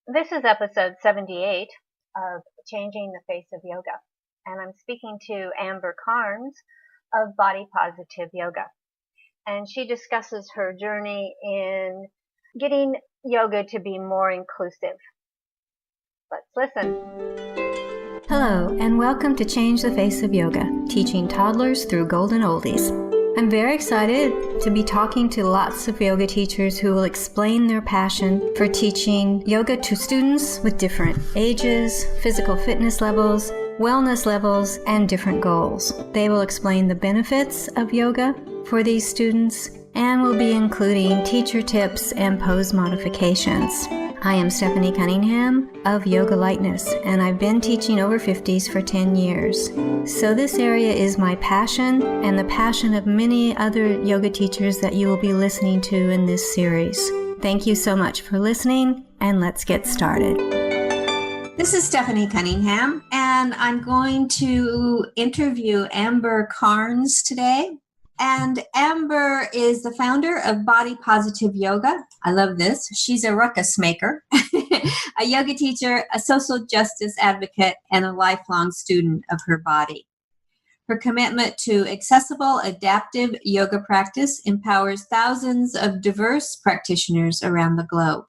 This is episode 78 of Changing the Face of Yoga, and I'm speaking to Amber Karnes of Body Positive Yoga. And she discusses her journey in getting yoga to be more inclusive. Let's listen. Hello, and welcome to Change the Face of Yoga, teaching toddlers through golden oldies. I'm very excited to be talking to lots of yoga teachers who will explain their passion for teaching yoga to students with different ages, physical fitness levels, wellness levels, and different goals. They will explain the benefits of yoga for these students and will be including teacher tips and pose modifications. I am Stephanie Cunningham of Yoga Lightness, and I've been teaching over 50s for 10 years. So this area is my passion and the passion of many other yoga teachers that you will be listening to in this series. Thank you so much for listening, and let's get started. This is Stephanie Cunningham, and I'm going to interview Amber Karnes today. And Amber is the founder of Body Positive Yoga. I love this. She's a ruckus maker, a yoga teacher, a social justice advocate, and a lifelong student of her body. Her commitment to accessible, adaptive yoga practice empowers thousands of diverse practitioners around the globe.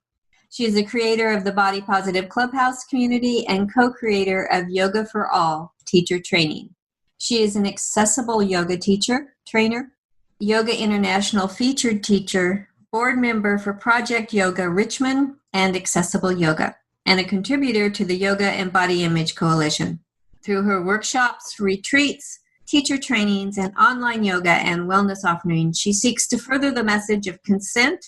She is the creator of the Body Positive Clubhouse community and co-creator of Yoga for All teacher training. She is an accessible yoga teacher, trainer, Yoga International featured teacher, board member for Project Yoga Richmond and Accessible Yoga, and a contributor to the Yoga and Body Image Coalition. Through her workshops, retreats, teacher trainings, and online yoga and wellness offerings, she seeks to further the message of consent,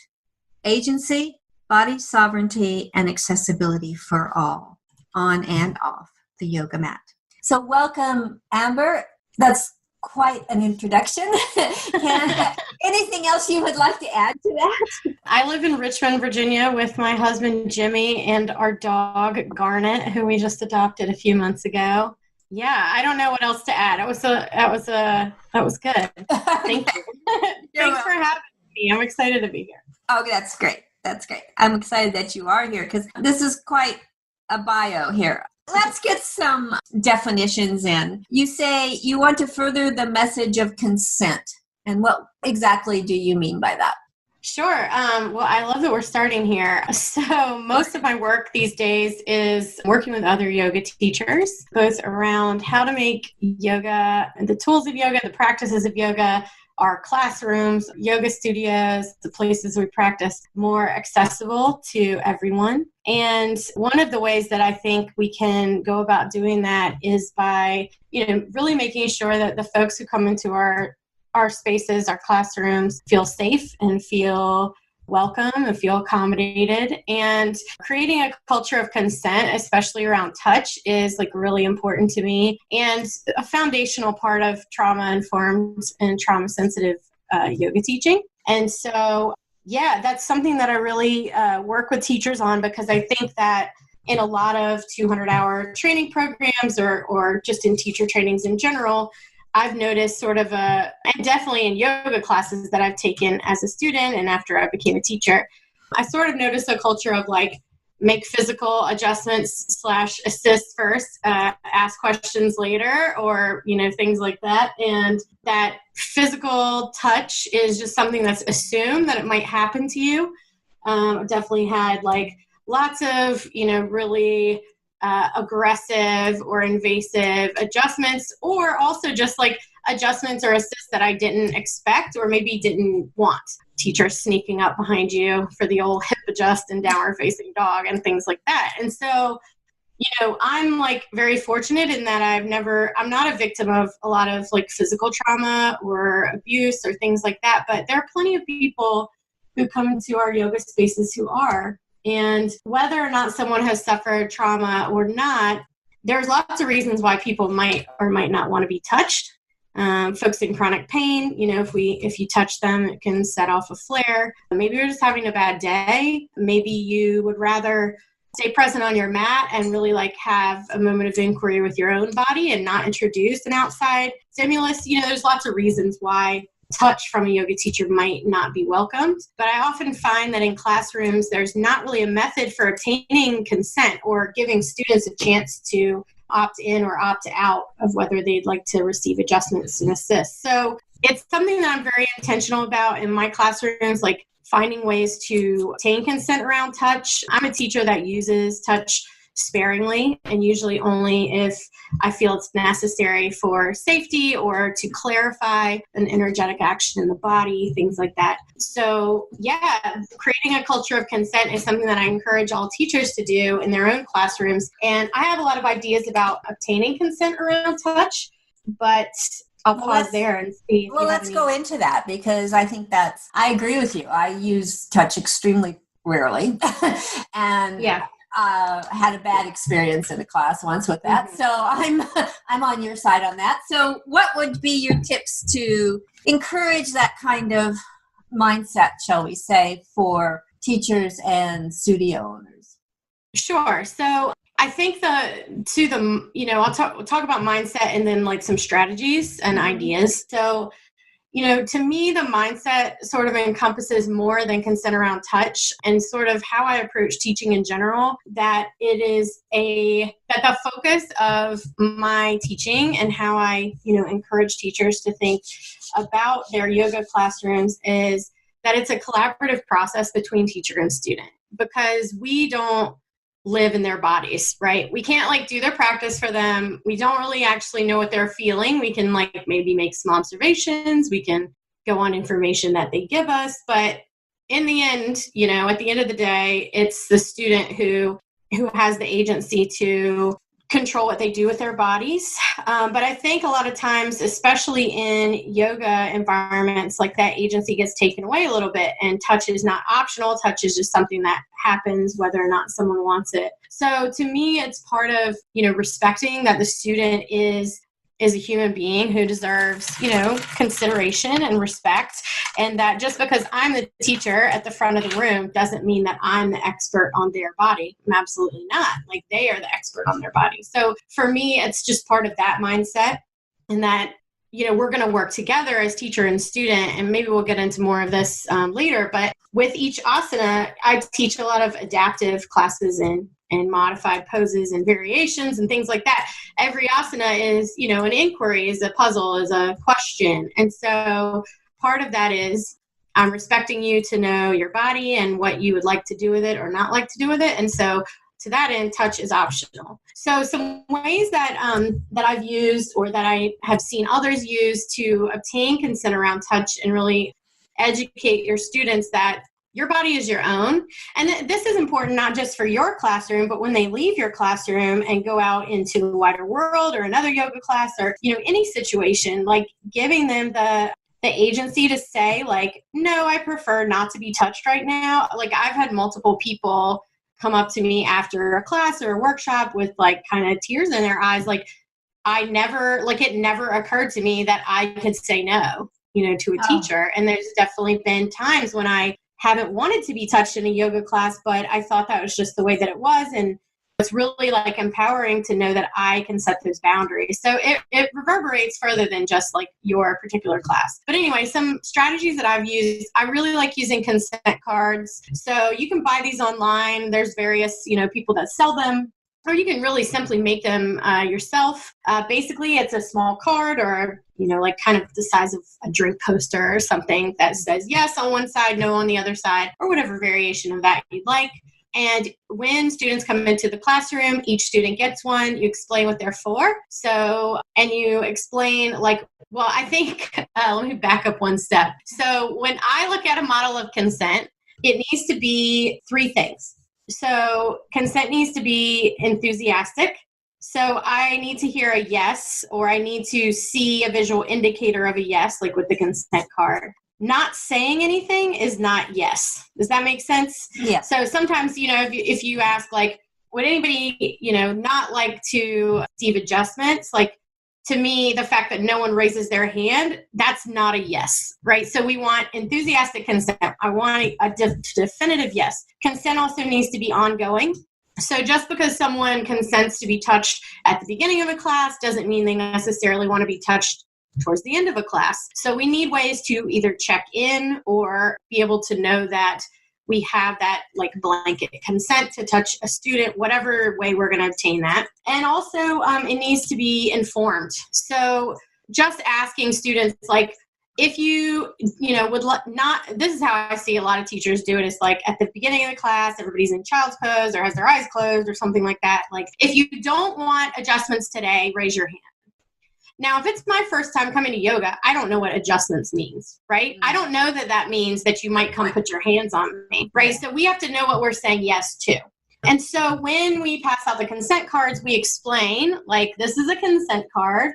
agency, body sovereignty, and accessibility for all, on and off the yoga mat. So welcome, Amber. That's quite an introduction. Anything else you would like to add to that? I live in Richmond, Virginia with my husband, Jimmy, and our dog, Garnet, who we just adopted a few months ago. Yeah, I don't know what else to add. That was good. Thank you. Thanks for having me. I'm excited to be here. Oh, that's great. That's great. I'm excited that you are here because this is quite a bio here. Let's get some definitions in. You say you want to further the message of consent. And what exactly do you mean by that? Sure. Well, I love that we're starting here. So most of my work these days is working with other yoga teachers, both around how to make yoga, the tools of yoga, the practices of yoga, our classrooms, yoga studios, the places we practice, more accessible to everyone. And one of the ways that I think we can go about doing that is by, really making sure that the folks who come into our spaces, our classrooms, feel safe and feel welcome and feel accommodated. And creating a culture of consent, especially around touch, is really important to me and a foundational part of trauma-informed and trauma-sensitive yoga teaching. And so, that's something that I really work with teachers on, because I think that in a lot of 200-hour training programs or just in teacher trainings in general, I've noticed and definitely in yoga classes that I've taken as a student and after I became a teacher, I sort of noticed a culture of make physical adjustments / assist first, ask questions later, or, things like that. And that physical touch is just something that's assumed that it might happen to you. I've definitely had lots of, really aggressive or invasive adjustments, or also just adjustments or assists that I didn't expect or maybe didn't want. Teachers sneaking up behind you for the old hip adjust and downward facing dog and things like that. And so, I'm very fortunate in that I'm not a victim of a lot of physical trauma or abuse or things like that, but there are plenty of people who come into our yoga spaces who are. And whether or not someone has suffered trauma or not, there's lots of reasons why people might or might not want to be touched. Folks in chronic pain, if you touch them, it can set off a flare. Maybe you're just having a bad day. Maybe you would rather stay present on your mat and really have a moment of inquiry with your own body and not introduce an outside stimulus. There's lots of reasons why touch from a yoga teacher might not be welcomed. But I often find that in classrooms, there's not really a method for obtaining consent or giving students a chance to opt in or opt out of whether they'd like to receive adjustments and assists. So it's something that I'm very intentional about in my classrooms, like finding ways to obtain consent around touch. I'm a teacher that uses touch sparingly and usually only if I feel it's necessary for safety or to clarify an energetic action in the body, things like that. So yeah, creating a culture of consent is something that I encourage all teachers to do in their own classrooms. And I have a lot of ideas about obtaining consent around touch, but I'll pause there and see. Well, let's go into that, because I think I agree with you. I use touch extremely rarely. And yeah. Had a bad experience in a class once with that. Mm-hmm. So I'm on your side on that. So what would be your tips to encourage that kind of mindset, shall we say, for teachers and studio owners? Sure. So I think I'll talk about mindset and then like some strategies and ideas. So, to me, the mindset sort of encompasses more than consent around touch, and sort of how I approach teaching in general, that that the focus of my teaching and how I, encourage teachers to think about their yoga classrooms is that it's a collaborative process between teacher and student, because we don't live in their bodies, right? We can't do their practice for them. We don't really actually know what they're feeling. We can maybe make some observations. We can go on information that they give us. But in the end, at the end of the day, it's the student who has the agency to control what they do with their bodies. But I think a lot of times, especially in yoga environments, that agency gets taken away a little bit, and touch is not optional. Touch is just something that happens whether or not someone wants it. So to me, it's part of, respecting that the student is a human being who deserves, consideration and respect. And that just because I'm the teacher at the front of the room doesn't mean that I'm the expert on their body. I'm absolutely not. They are the expert on their body. So for me, it's just part of that mindset, and that, we're going to work together as teacher and student. And maybe we'll get into more of this later. But with each asana, I teach a lot of adaptive classes and modified poses and variations and things like that. Every asana is, an inquiry, is a puzzle, is a question. And so part of that is I'm respecting you to know your body and what you would like to do with it or not like to do with it. And so to that end, touch is optional. So some ways that I've used, or that I have seen others use to obtain consent around touch and really educate your students that your body is your own. And this is important not just for your classroom, but when they leave your classroom and go out into the wider world or another yoga class or, any situation, giving them the agency to say, no, I prefer not to be touched right now. I've had multiple people come up to me after a class or a workshop with kind of tears in their eyes. It never occurred to me that I could say no, to a teacher. And there's definitely been times when I haven't wanted to be touched in a yoga class, but I thought that was just the way that it was. And it's really empowering to know that I can set those boundaries. So it reverberates further than just your particular class. But anyway, some strategies that I've used, I really like using consent cards. So you can buy these online. There's various, people that sell them, or you can really simply make them yourself. Basically, it's a small card, or kind of the size of a drink poster or something, that says yes on one side, no on the other side, or whatever variation of that you'd like. And when students come into the classroom, each student gets one. You explain what they're for. So, and you explain I think, let me back up one step. So when I look at a model of consent, it needs to be three things. So consent needs to be enthusiastic. So I need to hear a yes, or I need to see a visual indicator of a yes, with the consent card. Not saying anything is not yes. Does that make sense? Yeah. So sometimes, if you ask, would anybody, not like to receive adjustments? To me, the fact that no one raises their hand, that's not a yes, right? So we want enthusiastic consent. I want a definitive yes. Consent also needs to be ongoing. So just because someone consents to be touched at the beginning of a class doesn't mean they necessarily want to be touched towards the end of a class. So we need ways to either check in or be able to know that we have that like blanket consent to touch a student, whatever way we're going to obtain that. And also it needs to be informed. So just asking students, like, if you would not, this is how I see a lot of teachers do it. It's like at the beginning of the class, everybody's in child's pose or has their eyes closed or something like that. Like, if you don't want adjustments today, raise your hand. Now, if it's my first time coming to yoga, I don't know what adjustments means, right? I don't know that means that you might come put your hands on me, right? So we have to know what we're saying yes to. And so when we pass out the consent cards, we explain, like, this is a consent card.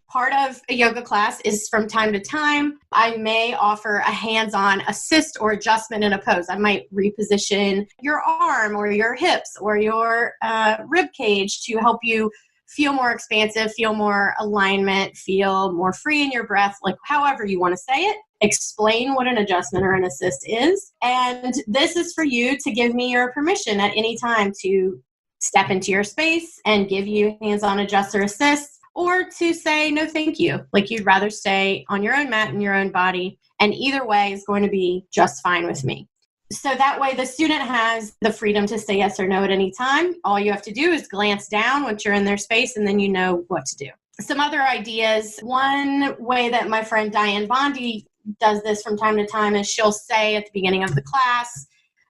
Part of a yoga class is from time to time, I may offer a hands-on assist or adjustment in a pose. I might reposition your arm or your hips or your rib cage to help you feel more expansive, feel more alignment, feel more free in your breath, like however you want to say it. Explain what an adjustment or an assist is. And this is for you to give me your permission at any time to step into your space and give you hands-on adjust or assist, or to say no thank you, like you'd rather stay on your own mat in your own body. And either way is going to be just fine with me. So that way the student has the freedom to say yes or no at any time. All you have to do is glance down once you're in their space, and then you know what to do. Some other ideas. One way that my friend Diane Bondi does this from time to time is she'll say at the beginning of the class,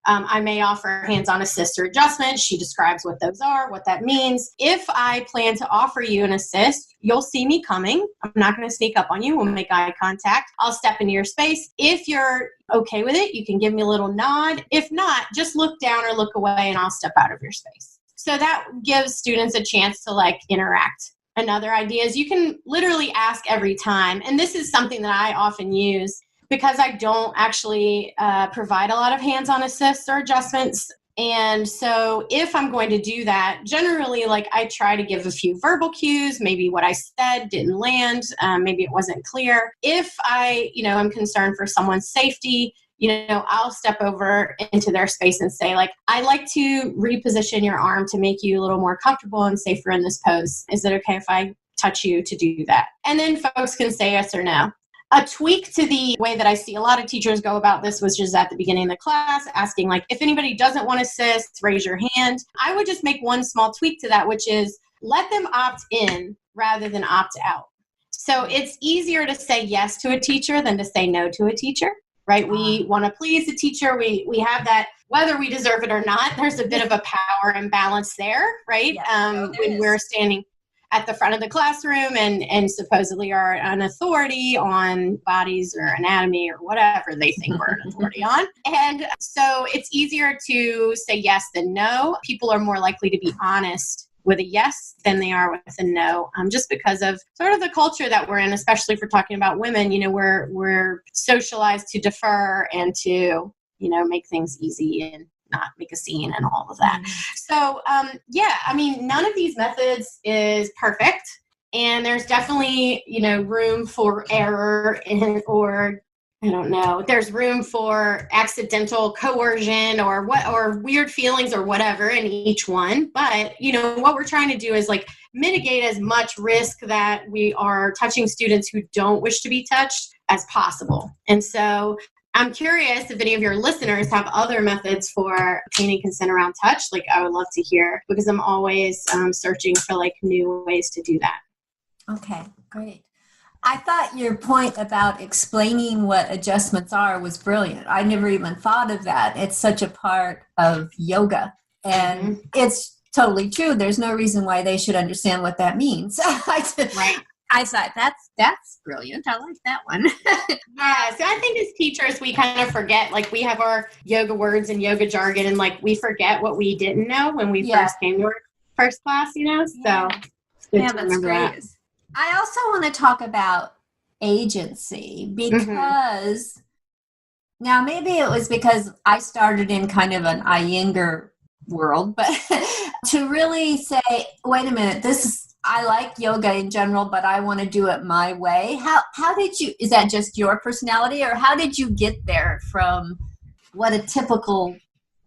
I may offer hands-on assist or adjustment. She describes what those are, what that means. If I plan to offer you an assist, you'll see me coming. I'm not going to sneak up on you. We'll make eye contact. I'll step into your space. If you're okay with it, you can give me a little nod. If not, just look down or look away and I'll step out of your space. So that gives students a chance to like interact. Another idea is you can literally ask every time. And this is something that I often use because I don't actually provide a lot of hands-on assists or adjustments. And so if I'm going to do that, generally, like I try to give a few verbal cues, maybe what I said didn't land, maybe it wasn't clear. If I, am concerned for someone's safety, I'll step over into their space and say, like, I like to reposition your arm to make you a little more comfortable and safer in this pose. Is it okay if I touch you to do that? And then folks can say yes or no. A tweak to the way that I see a lot of teachers go about this was just at the beginning of the class, asking, like, if anybody doesn't want to assist, raise your hand. I would just make one small tweak to that, which is let them opt in rather than opt out. So it's easier to say yes to a teacher than to say no to a teacher, right? We want to please the teacher. We have that, whether we deserve it or not, there's a bit of a power imbalance there, right? When we're standing at the front of the classroom and supposedly are an authority on bodies or anatomy or whatever they think we're an authority on. And so it's easier to say yes than no. People are more likely to be honest with a yes than they are with a no, just because of sort of the culture that we're in, especially if we're talking about women. We're socialized to defer and to, make things easy and not make a scene and all of that. So, none of these methods is perfect. And there's definitely, room for error there's room for accidental coercion or weird feelings or whatever in each one. But, what we're trying to do is like mitigate as much risk that we are touching students who don't wish to be touched as possible. And so I'm curious if any of your listeners have other methods for obtaining consent around touch. Like, I would love to hear, because I'm always searching for like new ways to do that. Okay, great. I thought your point about explaining what adjustments are was brilliant. I never even thought of that. It's such a part of yoga, and it's totally true. There's no reason why they should understand what that means. Right. I thought that's brilliant. I like that one. Yeah, so I think as teachers, we kind of forget, like we have our yoga words and yoga jargon, and like we forget what we didn't know when we first came to our first class, So it's good to remember that. I also want to talk about agency because now maybe it was because I started in kind of an Iyengar world, but to really say, wait a minute, I like yoga in general, but I want to do it my way. How did you, is that just your personality, or how did you get there from what a typical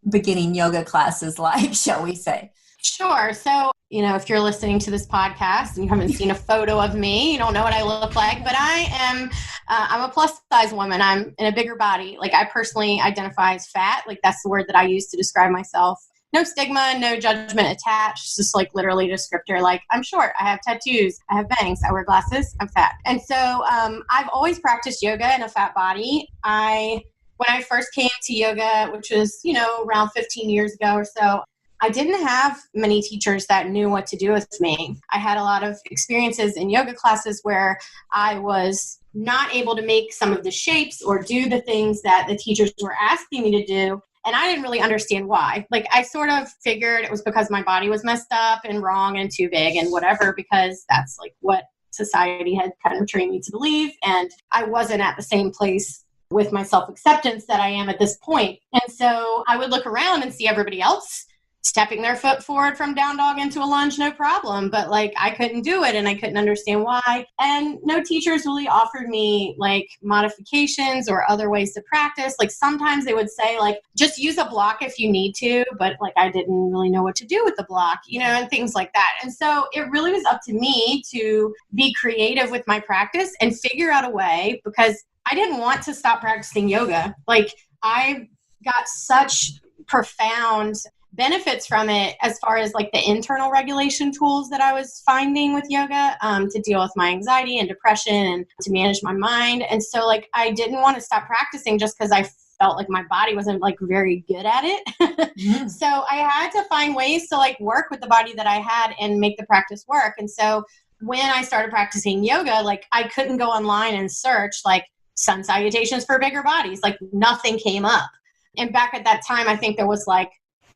beginning yoga class is like, shall we say? Sure. So if you're listening to this podcast and you haven't seen a photo of me, you don't know what I look like, but I'm a plus size woman. I'm in a bigger body. Like, I personally identify as fat. Like, that's the word that I use to describe myself. No stigma, no judgment attached, just like literally descriptor. Like, I'm short, I have tattoos, I have bangs, I wear glasses, I'm fat. And so I've always practiced yoga in a fat body. When I first came to yoga, which was, around 15 years ago or so, I didn't have many teachers that knew what to do with me. I had a lot of experiences in yoga classes where I was not able to make some of the shapes or do the things that the teachers were asking me to do. And I didn't really understand why. Like, I sort of figured it was because my body was messed up and wrong and too big and whatever, because that's like what society had kind of trained me to believe. And I wasn't at the same place with my self-acceptance that I am at this point. And so I would look around and see everybody else stepping their foot forward from down dog into a lunge, no problem. But like, I couldn't do it and I couldn't understand why. And no teachers really offered me like modifications or other ways to practice. Like, sometimes they would say like, just use a block if you need to, but like, I didn't really know what to do with the block, and things like that. And so it really was up to me to be creative with my practice and figure out a way, because I didn't want to stop practicing yoga. Like, I got such profound benefits from it as far as like the internal regulation tools that I was finding with yoga to deal with my anxiety and depression and to manage my mind. And so like, I didn't want to stop practicing just because I felt like my body wasn't like very good at it. So I had to find ways to like work with the body that I had and make the practice work. And so when I started practicing yoga, like, I couldn't go online and search like sun salutations for bigger bodies. Like, nothing came up. And back at that time, I think there was like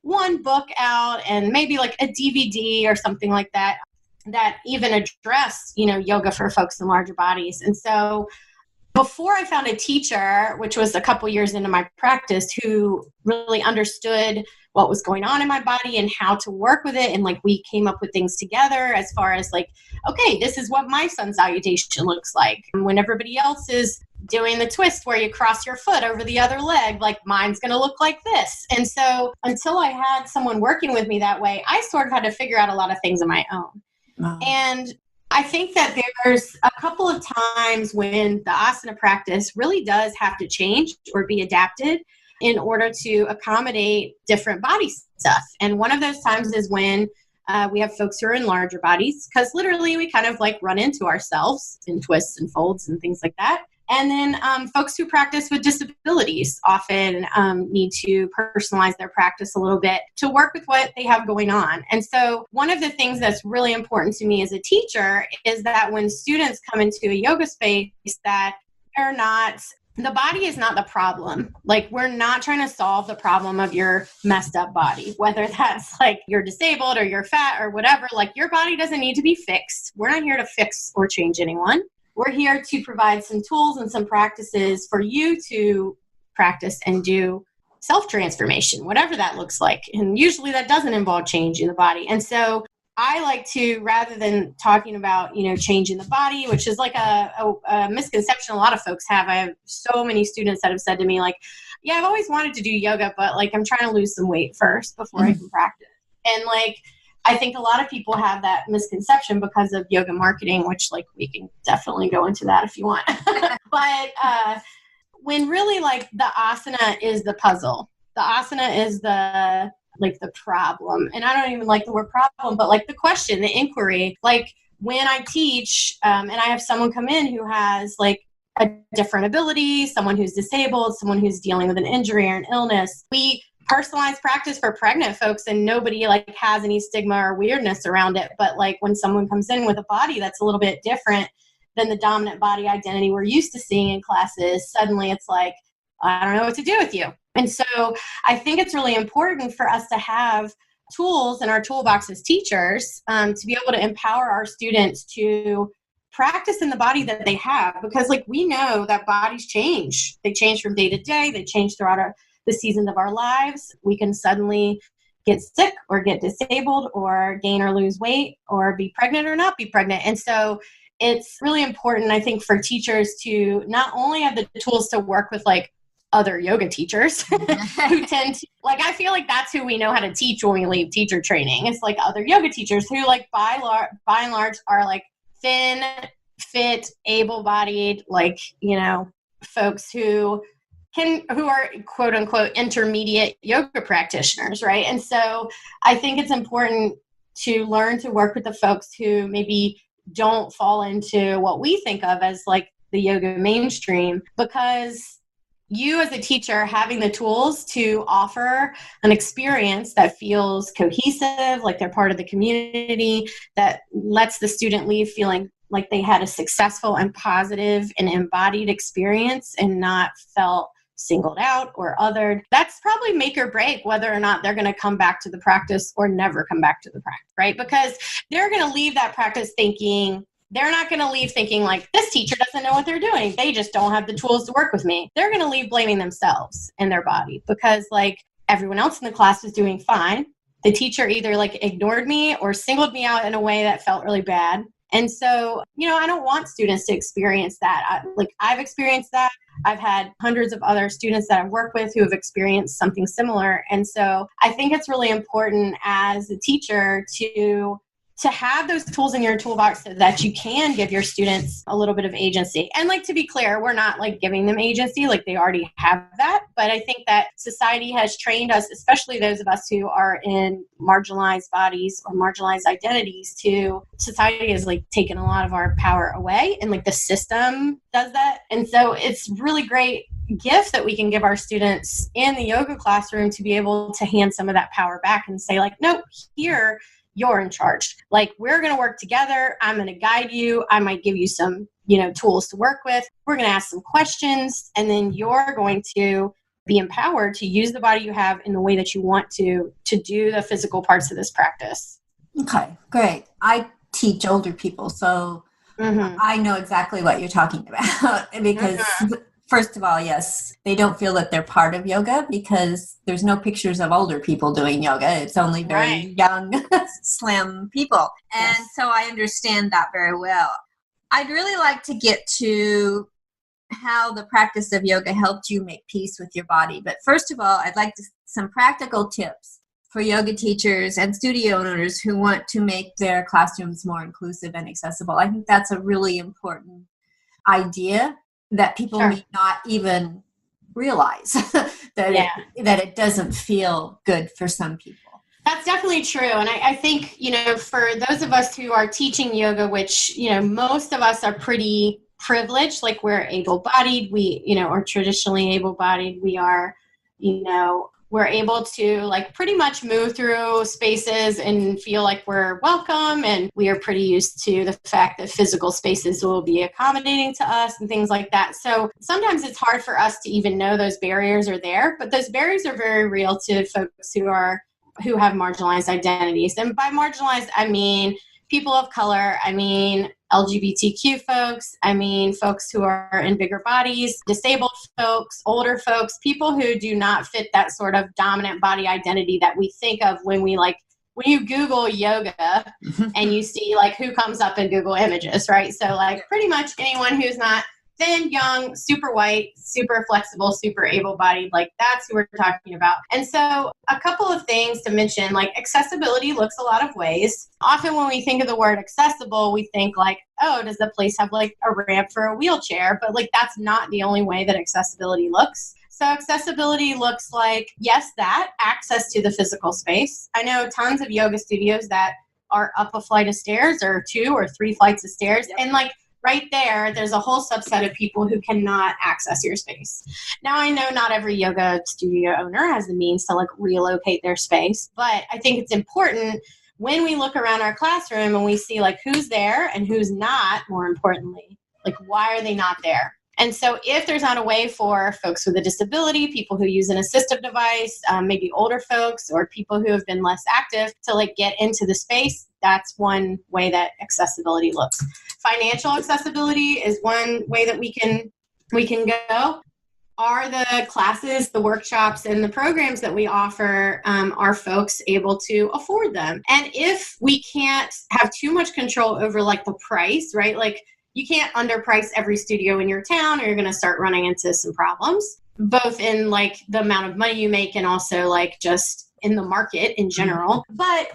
one book out and maybe like a DVD or something like that even addressed, yoga for folks in larger bodies. And so before I found a teacher, which was a couple years into my practice, who really understood what was going on in my body and how to work with it. And like, we came up with things together as far as like, okay, this is what my sun salutation looks like. And when everybody else is doing the twist where you cross your foot over the other leg, like, mine's going to look like this. And so until I had someone working with me that way, I sort of had to figure out a lot of things on my own. Wow. And I think that there's a couple of times when the asana practice really does have to change or be adapted in order to accommodate different body stuff. And one of those times is when we have folks who are in larger bodies, because literally we kind of like run into ourselves in twists and folds and things like that. And then folks who practice with disabilities often need to personalize their practice a little bit to work with what they have going on. And so one of the things that's really important to me as a teacher is that when students come into a yoga space, that they're not, the body is not the problem. Like, we're not trying to solve the problem of your messed up body, whether that's like you're disabled or you're fat or whatever. Like, your body doesn't need to be fixed. We're not here to fix or change anyone. We're here to provide some tools and some practices for you to practice and do self-transformation, whatever that looks like. And usually that doesn't involve changing the body. And so I like to, rather than talking about, changing the body, which is like a misconception a lot of folks have. I have so many students that have said to me like, yeah, I've always wanted to do yoga, but like, I'm trying to lose some weight first before I can practice. And like, I think a lot of people have that misconception because of yoga marketing, which like, we can definitely go into that if you want. But when really like the asana is the puzzle, the asana is the problem. And I don't even like the word problem, but like the question, the inquiry. Like, when I teach and I have someone come in who has like a different ability, someone who's disabled, someone who's dealing with an injury or an illness, we personalized practice for pregnant folks, and nobody like has any stigma or weirdness around it. But like, when someone comes in with a body that's a little bit different than the dominant body identity we're used to seeing in classes, suddenly it's like, I don't know what to do with you. And so I think it's really important for us to have tools in our toolbox as teachers to be able to empower our students to practice in the body that they have, because like, we know that bodies change. They change from day to day. They change throughout the seasons of our lives. We can suddenly get sick or get disabled or gain or lose weight or be pregnant or not be pregnant. And so it's really important, I think, for teachers to not only have the tools to work with like other yoga teachers who tend to, like, I feel like that's who we know how to teach when we leave teacher training. It's like other yoga teachers who, like, by and large are like thin, fit, able-bodied, like, you know, folks who are quote unquote intermediate yoga practitioners, right? And so I think it's important to learn to work with the folks who maybe don't fall into what we think of as like the yoga mainstream, because you as a teacher having the tools to offer an experience that feels cohesive, like they're part of the community, that lets the student leave feeling like they had a successful and positive and embodied experience and not felt singled out or othered, that's probably make or break whether or not they're going to come back to the practice or never come back to the practice, right? Because they're going to leave that practice thinking, they're not going to leave thinking like, this teacher doesn't know what they're doing. They just don't have the tools to work with me. They're going to leave blaming themselves and their body because like everyone else in the class was doing fine. The teacher either like ignored me or singled me out in a way that felt really bad. And so, you know, I don't want students to experience that. I've experienced that. I've had hundreds of other students that I've worked with who have experienced something similar. And so I think it's really important as a teacher to have those tools in your toolbox so that you can give your students a little bit of agency. And like, to be clear, we're not like giving them agency, like they already have that. But I think that society has trained us, especially those of us who are in marginalized bodies or marginalized identities, society has like taken a lot of our power away, and like the system does that. And so it's really great gift that we can give our students in the yoga classroom to be able to hand some of that power back and say like, no, here, you're in charge. Like, we're going to work together. I'm going to guide you. I might give you some, you know, tools to work with. We're going to ask some questions, and then you're going to be empowered to use the body you have in the way that you want to do the physical parts of this practice. Okay, great. I teach older people, so I know exactly what you're talking about because first of all, yes, they don't feel that they're part of yoga because there's no pictures of older people doing yoga. It's only very young, slim people. And so I understand that very well. I'd really like to get to how the practice of yoga helped you make peace with your body. But first of all, I'd like some practical tips for yoga teachers and studio owners who want to make their classrooms more inclusive and accessible. I think that's a really important idea that people may not even realize that it doesn't feel good for some people. That's definitely true. And I think, you know, for those of us who are teaching yoga, which, you know, most of us are pretty privileged, like we're able-bodied, we, you know, are traditionally able-bodied, we are, you know, we're able to like pretty much move through spaces and feel like we're welcome. And we are pretty used to the fact that physical spaces will be accommodating to us and things like that. So sometimes it's hard for us to even know those barriers are there, but those barriers are very real to folks who have marginalized identities. And by marginalized, I mean people of color, I mean LGBTQ folks, I mean folks who are in bigger bodies, disabled folks, older folks, people who do not fit that sort of dominant body identity that we think of when you Google yoga and you see like who comes up in Google Images, right? So like pretty much anyone who's not thin, young, super white, super flexible, super able-bodied, like that's who we're talking about. And so a couple of things to mention, like accessibility looks a lot of ways. Often when we think of the word accessible, we think like, oh, does the place have like a ramp for a wheelchair? But like that's not the only way that accessibility looks. So accessibility looks like, yes, that access to the physical space. I know tons of yoga studios that are up a flight of stairs or 2 or 3 flights of stairs. And like, right there's a whole subset of people who cannot access your space. Now, I know not every yoga studio owner has the means to like relocate their space, but I think it's important when we look around our classroom and we see like who's there and who's not, more importantly, like why are they not there? And so if there's not a way for folks with a disability, people who use an assistive device, maybe older folks or people who have been less active to like get into the space, that's one way that accessibility looks. Financial accessibility is one way that we can go. Are the classes, the workshops, and the programs that we offer, are folks able to afford them? And if we can't have too much control over like the price, right? Like you can't underprice every studio in your town or you're going to start running into some problems. both in like the amount of money you make and also like just in the market in general. But,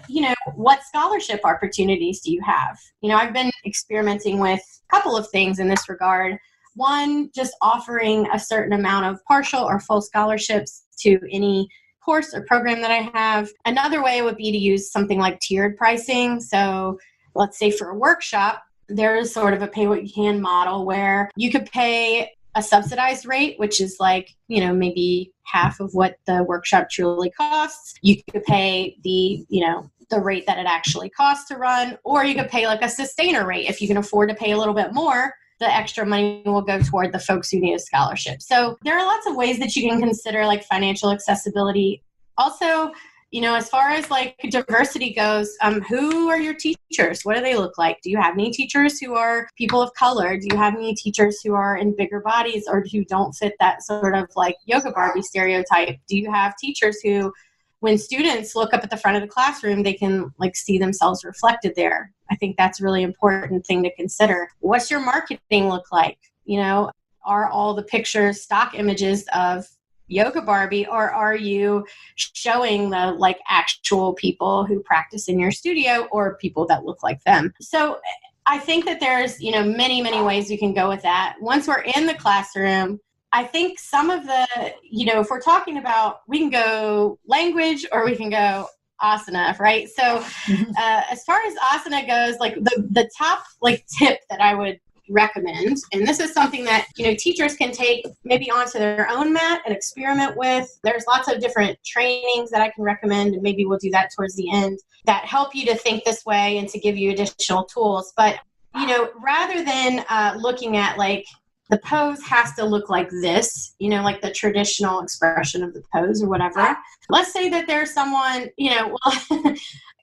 what scholarship opportunities do you have? I've been experimenting with a couple of things in this regard. One, just offering a certain amount of partial or full scholarships to any course or program that I have. Another way would be to use something like tiered pricing. So let's say for a workshop, there's sort of a pay what you can model where you could pay a subsidized rate, which is like, maybe half of what the workshop truly costs. You could pay the rate that it actually costs to run, or you could pay like a sustainer rate. If you can afford to pay a little bit more, the extra money will go toward the folks who need a scholarship. So there are lots of ways that you can consider like financial accessibility. Also, as far as like diversity goes, who are your teachers? What do they look like? Do you have any teachers who are people of color? Do you have any teachers who are in bigger bodies or who don't fit that sort of like yoga Barbie stereotype? Do you have teachers who, when students look up at the front of the classroom, they can like see themselves reflected there? I think that's a really important thing to consider. What's your marketing look like? Are all the pictures stock images of yoga Barbie, or are you showing the like actual people who practice in your studio or people that look like them? So I think that there's, many, many ways you can go with that. Once we're in the classroom, I think some of the, if we're talking about, we can go language or we can go asana, right? So as far as asana goes, like the top like tip that I would recommend, and this is something that teachers can take maybe onto their own mat and experiment with. There's lots of different trainings that I can recommend, and maybe we'll do that towards the end, that help you to think this way and to give you additional tools. But rather than looking at like the pose has to look like this, like the traditional expression of the pose or whatever. Let's say that there's someone,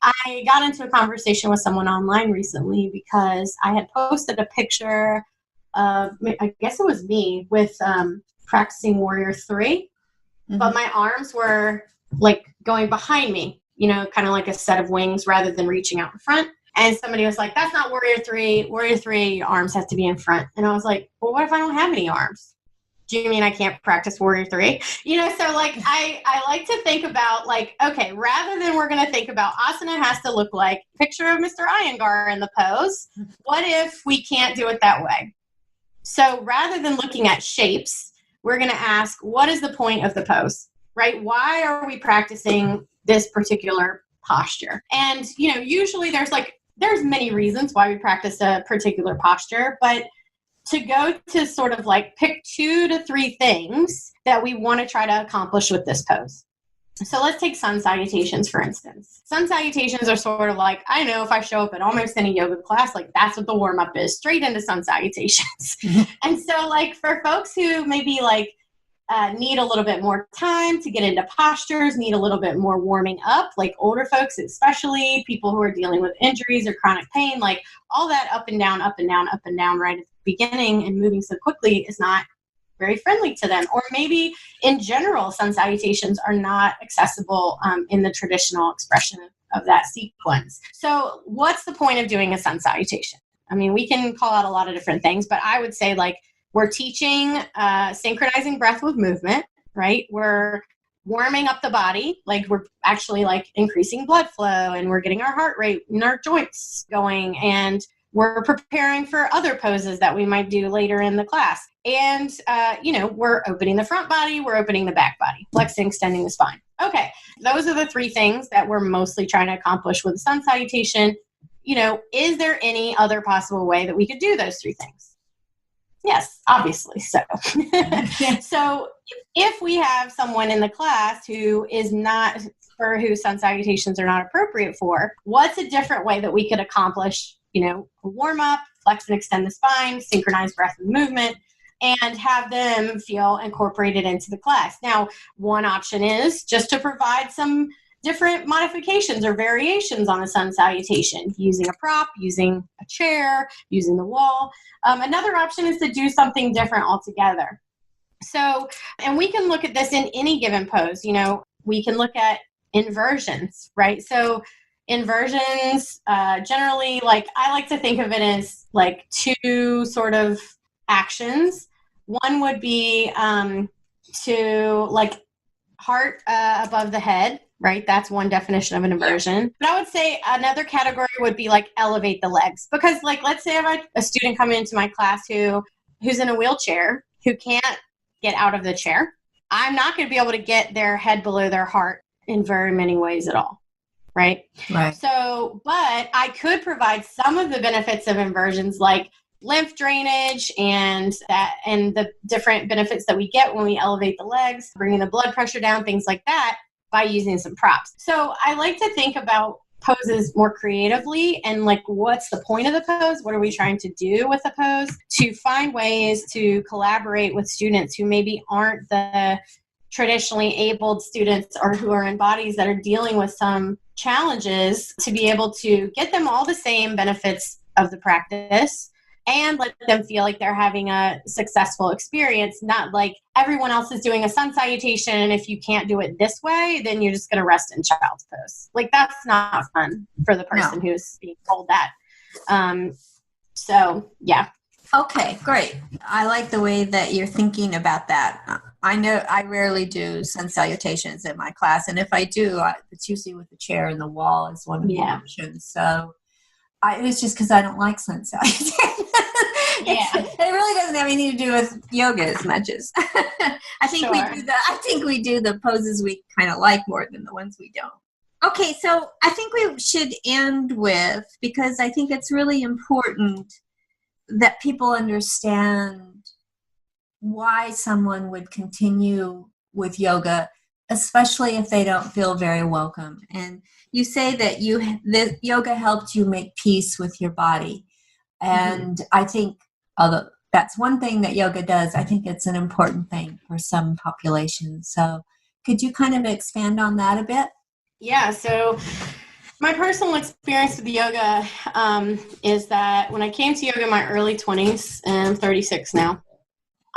I got into a conversation with someone online recently because I had posted a picture of, I guess it was me, with practicing Warrior 3, but my arms were like going behind me, kind of like a set of wings rather than reaching out in front. And somebody was like, that's not Warrior 3. Warrior 3, your arms have to be in front. And I was like, well, what if I don't have any arms? Do you mean I can't practice Warrior 3? So like I like to think about like, okay, rather than we're going to think about asana has to look like picture of Mr. Iyengar in the pose, what if we can't do it that way? So rather than looking at shapes, we're going to ask, what is the point of the pose, right? Why are we practicing this particular posture? And, usually there's many reasons why we practice a particular posture, but to go to sort of like pick 2 to 3 things that we want to try to accomplish with this pose. So let's take sun salutations, for instance. Sun salutations are sort of like, I know if I show up at almost any yoga class, like that's what the warm-up is, straight into sun salutations. And so like for folks who maybe like need a little bit more time to get into postures, need a little bit more warming up, like older folks, especially people who are dealing with injuries or chronic pain, like all that up and down, up and down, up and down right at the beginning and moving so quickly is not very friendly to them. Or maybe in general, sun salutations are not accessible in the traditional expression of that sequence. So what's the point of doing a sun salutation? I mean, we can call out a lot of different things, but I would say like we're teaching synchronizing breath with movement, right? We're warming up the body, like we're actually like increasing blood flow and we're getting our heart rate and our joints going, and we're preparing for other poses that we might do later in the class. And, we're opening the front body, we're opening the back body, flexing, extending the spine. Okay, those are the 3 things that we're mostly trying to accomplish with the sun salutation. Is there any other possible way that we could do those 3 things? Yes, obviously so. So if we have someone in the class who is not, for who sun salutations are not appropriate for, what's a different way that we could accomplish, a warm up, flex and extend the spine, synchronize breath and movement, and have them feel incorporated into the class? Now, one option is just to provide some different modifications or variations on a sun salutation, using a prop, using a chair, using the wall. Another option is to do something different altogether. So, and we can look at this in any given pose. We can look at inversions, right? So inversions, generally, like I like to think of it as like 2 sort of actions. One would be to like heart above the head, right? That's one definition of an inversion. But I would say another category would be like elevate the legs. Because like, let's say I have a student come into my class who's in a wheelchair, who can't get out of the chair. I'm not going to be able to get their head below their heart in very many ways at all. Right. So, but I could provide some of the benefits of inversions like lymph drainage and the different benefits that we get when we elevate the legs, bringing the blood pressure down, things like that by using some props. So I like to think about poses more creatively and like, what's the point of the pose? What are we trying to do with the pose? To find ways to collaborate with students who maybe aren't the traditionally abled students or who are in bodies that are dealing with some challenges, to be able to get them all the same benefits of the practice and let them feel like they're having a successful experience, not like everyone else is doing a sun salutation. And if you can't do it this way, then you're just going to rest in child's pose. Like, that's not fun for the person who's being told that. So, yeah. Okay, great. I like the way that you're thinking about that. I know I rarely do sun salutations in my class, and if I do, it's usually with the chair and the wall is one of the options. So it's just because I don't like sun salutations. It really doesn't have anything to do with yoga as much as I think we do the poses we kind of like more than the ones we don't. Okay, so I think we should end with, because I think it's really important that people understand why someone would continue with yoga, especially if they don't feel very welcome. And you say that yoga helped you make peace with your body. And I think, although that's one thing that yoga does, I think it's an important thing for some populations. So could you kind of expand on that a bit? Yeah, so my personal experience with yoga is that when I came to yoga in my early 20s, and I'm 36 now,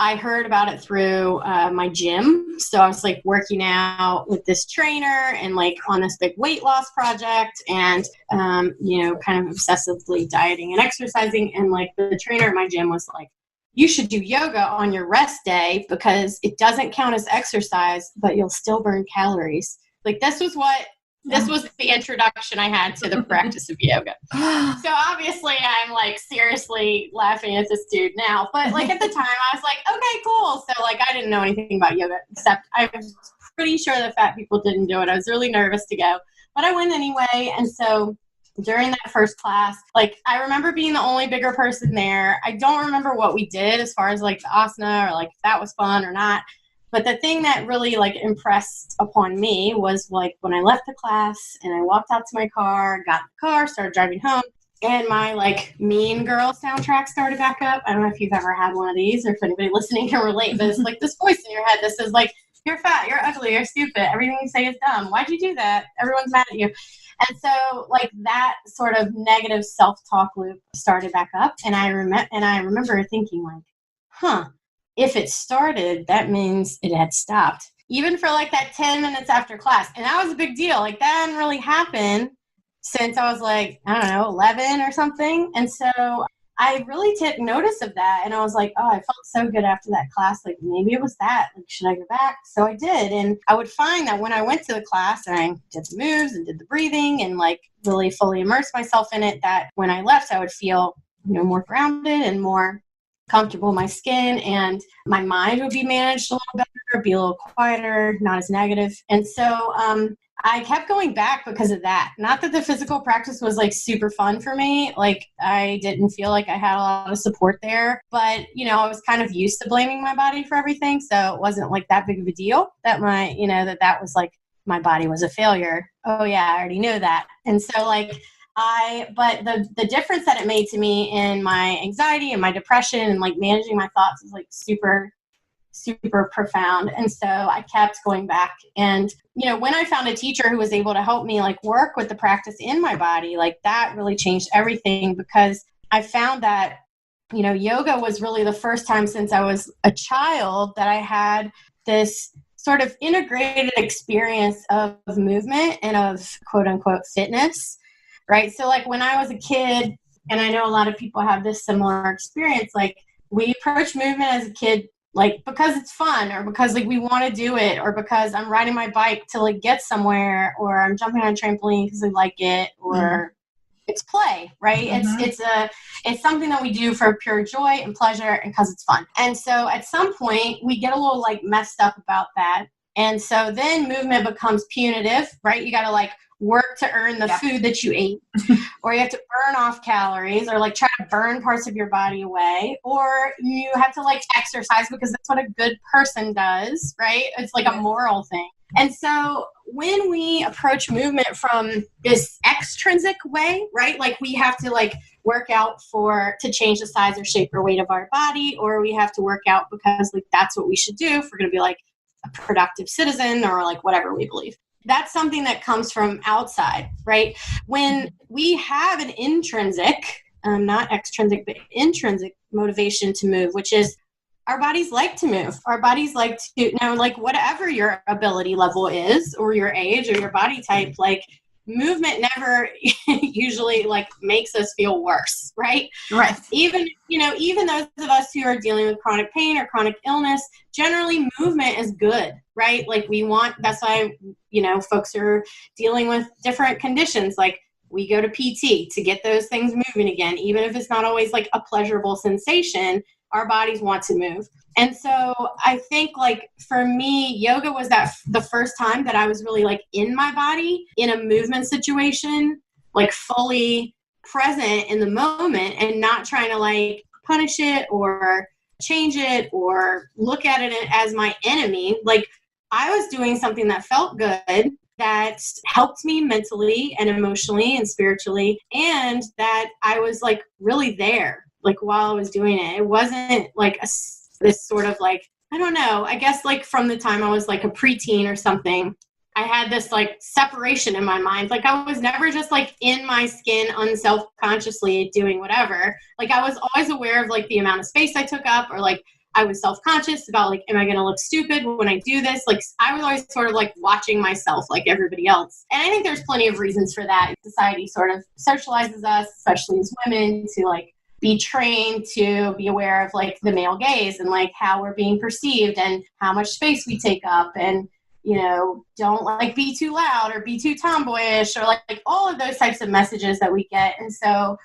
I heard about it through my gym. So I was like working out with this trainer and like on this big weight loss project and, kind of obsessively dieting and exercising. And like the trainer at my gym was like, you should do yoga on your rest day because it doesn't count as exercise, but you'll still burn calories. Like this was the introduction I had to the practice of yoga. So obviously I'm like seriously laughing at this dude now, but like at the time I was like, okay, cool. So like I didn't know anything about yoga, except I was pretty sure that fat people didn't do it. I was really nervous to go, but I went anyway. And so during that first class, like I remember being the only bigger person there. I don't remember what we did as far as like the asana or like if that was fun or not. But the thing that really like impressed upon me was like when I left the class and I walked out to my car, got in the car, started driving home, and my like Mean Girl soundtrack started back up. I don't know if you've ever had one of these or if anybody listening can relate, but it's like this voice in your head that says like, you're fat, you're ugly, you're stupid, everything you say is dumb. Why'd you do that? Everyone's mad at you. And so like that sort of negative self-talk loop started back up. And I remember thinking like, if it started, that means it had stopped. Even for like that 10 minutes after class. And that was a big deal. Like that hadn't really happened since I was like, I don't know, 11 or something. And so I really took notice of that. And I was like, oh, I felt so good after that class. Like maybe it was that. Like, should I go back? So I did. And I would find that when I went to the class and I did the moves and did the breathing and like really fully immersed myself in it, that when I left, I would feel, more grounded and more comfortable in my skin, and my mind would be managed a little better, be a little quieter, not as negative. And so I kept going back because of that. Not that the physical practice was like super fun for me. Like I didn't feel like I had a lot of support there, but I was kind of used to blaming my body for everything. So it wasn't like that big of a deal that that was like my body was a failure. Oh yeah, I already knew that. And so like but the difference that it made to me in my anxiety and my depression and like managing my thoughts was like super, super profound. And so I kept going back. And, when I found a teacher who was able to help me like work with the practice in my body, like that really changed everything, because I found that, yoga was really the first time since I was a child that I had this sort of integrated experience of movement and of quote unquote fitness. Right. So like when I was a kid, and I know a lot of people have this similar experience, like we approach movement as a kid like because it's fun, or because like we want to do it, or because I'm riding my bike to like get somewhere, or I'm jumping on a trampoline because I like it, or it's play, right? It's something that we do for pure joy and pleasure and because it's fun. And so at some point we get a little like messed up about that. And so then movement becomes punitive, right? You got to like work to earn the food that you ate, or you have to burn off calories, or like try to burn parts of your body away, or you have to like exercise because that's what a good person does, right? It's like a moral thing. And so when we approach movement from this extrinsic way, right? Like we have to like work out to change the size or shape or weight of our body, or we have to work out because like that's what we should do if we're going to be like a productive citizen, or like whatever we believe. That's something that comes from outside, right? When we have an intrinsic, not extrinsic, but intrinsic motivation to move, which is our bodies like to move. Our bodies like to, like whatever your ability level is, or your age, or your body type, like movement never usually like makes us feel worse, right? Right. Even those of us who are dealing with chronic pain or chronic illness, generally movement is good, right? Like that's why, folks are dealing with different conditions. Like we go to PT to get those things moving again, even if it's not always like a pleasurable sensation, our bodies want to move. And so I think like for me, yoga was the first time that I was really like in my body in a movement situation, like fully present in the moment and not trying to like punish it or change it or look at it as my enemy. Like I was doing something that felt good, that helped me mentally and emotionally and spiritually, and that I was like really there, like while I was doing it. It wasn't like this sort of like, I don't know, I guess like from the time I was like a preteen or something, I had this like separation in my mind. Like I was never just like in my skin unself-consciously doing whatever. Like I was always aware of like the amount of space I took up, or like I was self-conscious about like, am I going to look stupid when I do this? Like I was always sort of like watching myself like everybody else. And I think there's plenty of reasons for that. Society sort of socializes us, especially as women, to like be trained to be aware of like the male gaze and like how we're being perceived and how much space we take up, and don't like be too loud or be too tomboyish, or like all of those types of messages that we get. And so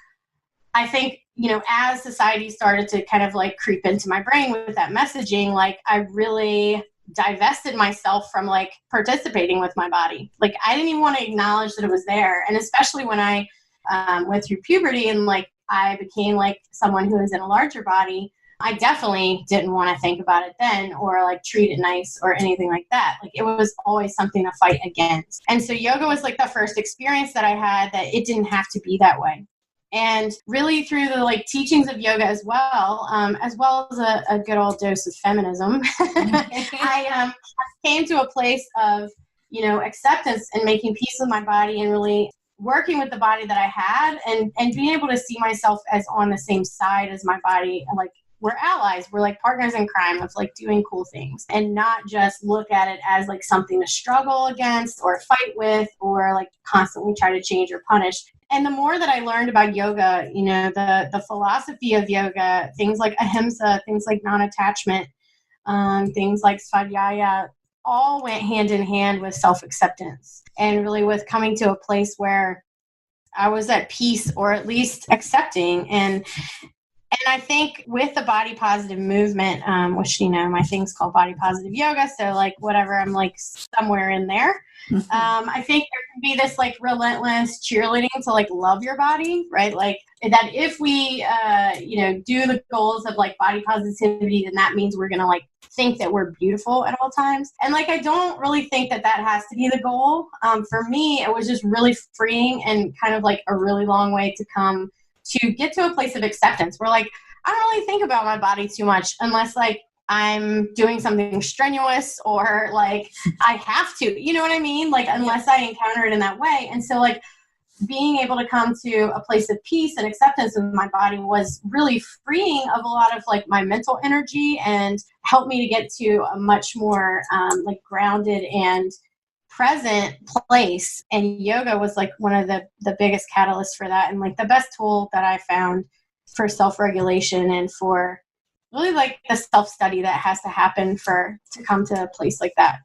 I think, as society started to kind of like creep into my brain with that messaging, like I really divested myself from like participating with my body. Like I didn't even want to acknowledge that it was there. And especially when I went through puberty and like I became like someone who is in a larger body, I definitely didn't want to think about it then, or like treat it nice or anything like that. Like it was always something to fight against. And so yoga was like the first experience that I had that it didn't have to be that way. And really through the like teachings of yoga as well as a good old dose of feminism, I came to a place of, acceptance and making peace with my body, and really working with the body that I had, and being able to see myself as on the same side as my body. Like we're allies, we're like partners in crime of like doing cool things, and not just look at it as like something to struggle against or fight with, or like constantly try to change or punish. And the more that I learned about yoga, the philosophy of yoga, things like ahimsa, things like non-attachment, things like svadhyaya, all went hand in hand with self-acceptance, and really with coming to a place where I was at peace, or at least accepting. And I think with the body positive movement, which, my thing's called body positive yoga. So like whatever, I'm like somewhere in there. I think there can be this like relentless cheerleading to like love your body, right? Like that if we, do the goals of like body positivity, then that means we're going to like think that we're beautiful at all times. And like, I don't really think that has to be the goal. For me, it was just really freeing and kind of like a really long way to come to get to a place of acceptance where like, I don't really think about my body too much unless like I'm doing something strenuous, or like I have to, you know what I mean? Like unless I encounter it in that way. And so like being able to come to a place of peace and acceptance of my body was really freeing of a lot of like my mental energy, and helped me to get to a much more like grounded and present place. And yoga was like one of the biggest catalysts for that, and like the best tool that I found for self-regulation and for really like the self-study that has to happen to come to a place like that,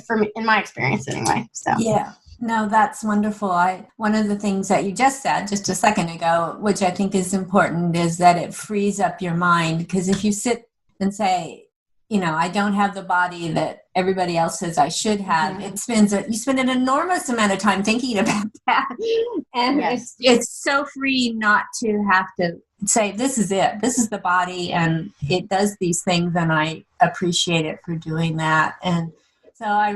for me, in my experience anyway. So yeah. No, that's wonderful. One of the things that you just said just a second ago, which I think is important, is that it frees up your mind. Because if you sit and say, I don't have the body that everybody else says I should have, you spend an enormous amount of time thinking about that. And yes. it's so free not to have to say, this is it. This is the body, and it does these things, and I appreciate it for doing that. And so I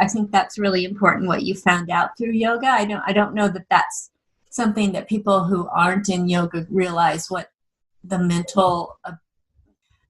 think that's really important what you found out through yoga. I don't know that that's something that people who aren't in yoga realize, what the mental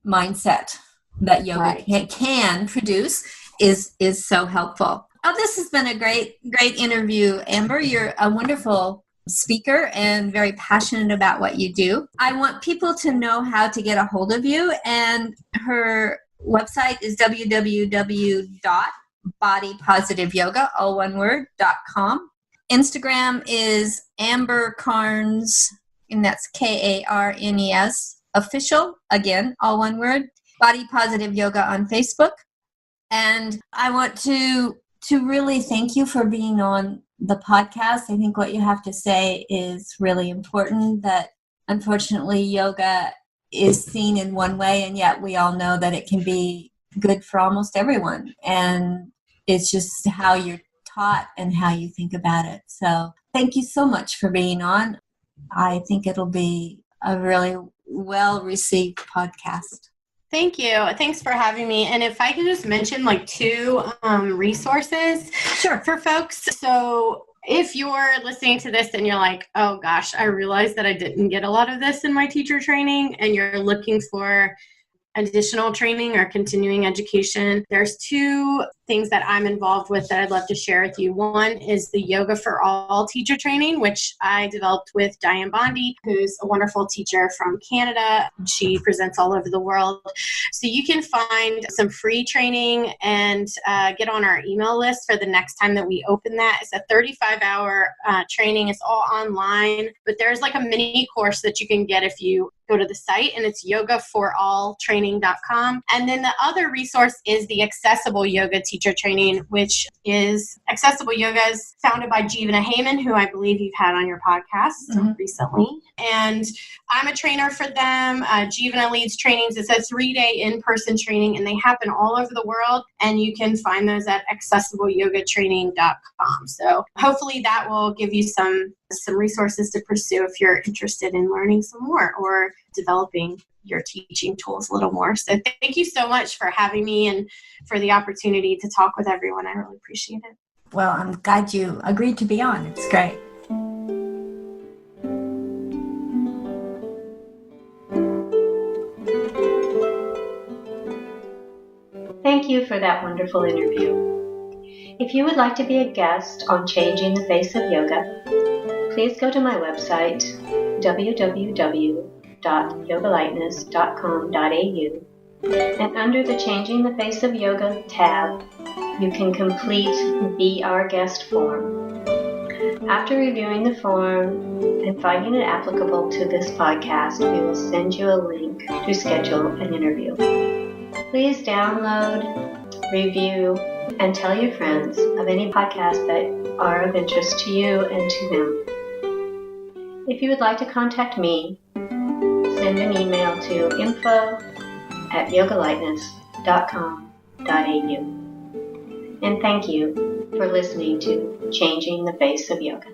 mindset that yoga can produce is so helpful. Oh, this has been a great interview, Amber. You're a wonderful speaker and very passionate about what you do. I want people to know how to get a hold of you, and her website is www.bodypositiveyoga, all one word, .com. Instagram is Amber Karnes, and that's Karnes official, again, all one word. Body Positive Yoga on Facebook. And I want to really thank you for being on the podcast. I think what you have to say is really important, that unfortunately yoga is seen in one way, and yet we all know that it can be good for almost everyone. And it's just how you're taught and how you think about it. So thank you so much for being on. I think it'll be a really well-received podcast. Thank you. Thanks for having me. And if I could just mention two resources for folks. So if you're listening to this and you're like, oh gosh, I realized that I didn't get a lot of this in my teacher training, and you're looking for additional training or continuing education, there's two things that I'm involved with that I'd love to share with you. One is the Yoga for All teacher training, which I developed with Diane Bondi, who's a wonderful teacher from Canada. She presents all over the world. So you can find some free training and get on our email list for the next time that we open that. It's a 35-hour training. It's all online, but there's a mini course that you can get if you go to the site, and it's yogaforalltraining.com. And then the other resource is the Accessible Yoga Teacher Training, which is Accessible Yoga is founded by Jeevana Heyman, who I believe you've had on your podcast recently. And I'm a trainer for them. Jeevana leads trainings. It's a 3-day in-person training, and they happen all over the world. And you can find those at accessibleyogatraining.com. So hopefully that will give you some resources to pursue if you're interested in learning some more or developing your teaching tools a little more. So thank you so much for having me and for the opportunity to talk with everyone. I really appreciate it. Well, I'm glad you agreed to be on. It's great. Thank you for that wonderful interview. If you would like to be a guest on Changing the Face of Yoga, please go to my website, www.yogalightness.com.au, and under the Changing the Face of Yoga tab, you can complete the Be Our Guest form. After reviewing the form and finding it applicable to this podcast, we will send you a link to schedule an interview. Please download, review, and tell your friends of any podcasts that are of interest to you and to them. If you would like to contact me, send an email to info@yogalightness.com.au. And thank you for listening to Changing the Face of Yoga.